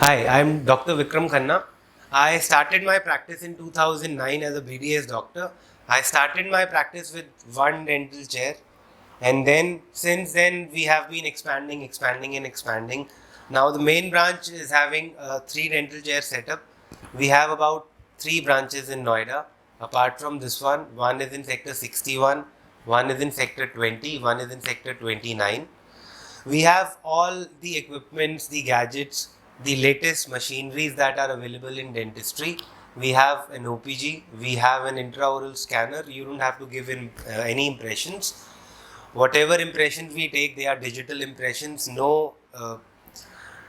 Hi, I'm Dr. Vikram Khanna. I started my practice in 2009 as a B.D.S doctor. I started my practice with one dental chair, and then since then we have been expanding. Now the main branch is having a three dental chair setup. We have about three branches in Noida. Apart from this one is in sector 61, one is in sector 20, one is in sector 29. We have all the equipments, the gadgets, the latest machineries that are available in dentistry. We have an OPG, we have an intraoral scanner. You don't have to give in any impressions. Whatever impressions we take, they are digital impressions. No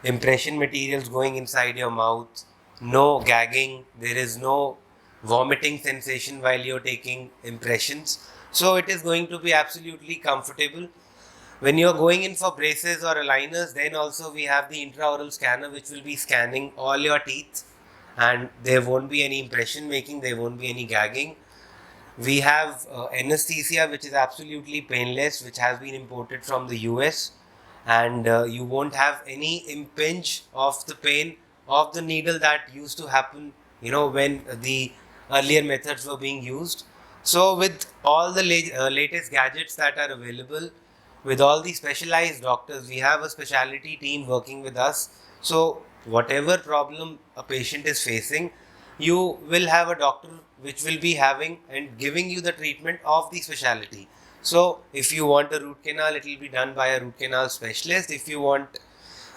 impression materials going inside your mouth. No gagging. There is no vomiting sensation while you're taking impressions. So it is going to be absolutely comfortable. When you're going in for braces or aligners, then also we have the intraoral scanner which will be scanning all your teeth, and there won't be any impression making, there won't be any gagging. We have anesthesia which is absolutely painless, which has been imported from the US, and you won't have any impinge of the pain of the needle that used to happen, when the earlier methods were being used. So with all the latest gadgets that are available, with all the specialized doctors, we have a specialty team working with us. So whatever problem a patient is facing, you will have a doctor which will be having and giving you the treatment of the specialty. So if you want a root canal, it will be done by a root canal specialist. If you want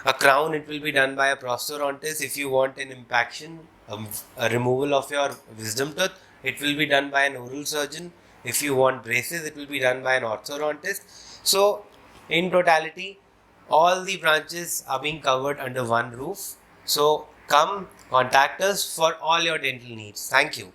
a crown, it will be done by a prosthodontist. If you want an impaction, a removal of your wisdom tooth, it will be done by an oral surgeon. If you want braces, it will be done by an orthodontist. So in totality, all the branches are being covered under one roof. So come contact us for all your dental needs. Thank you.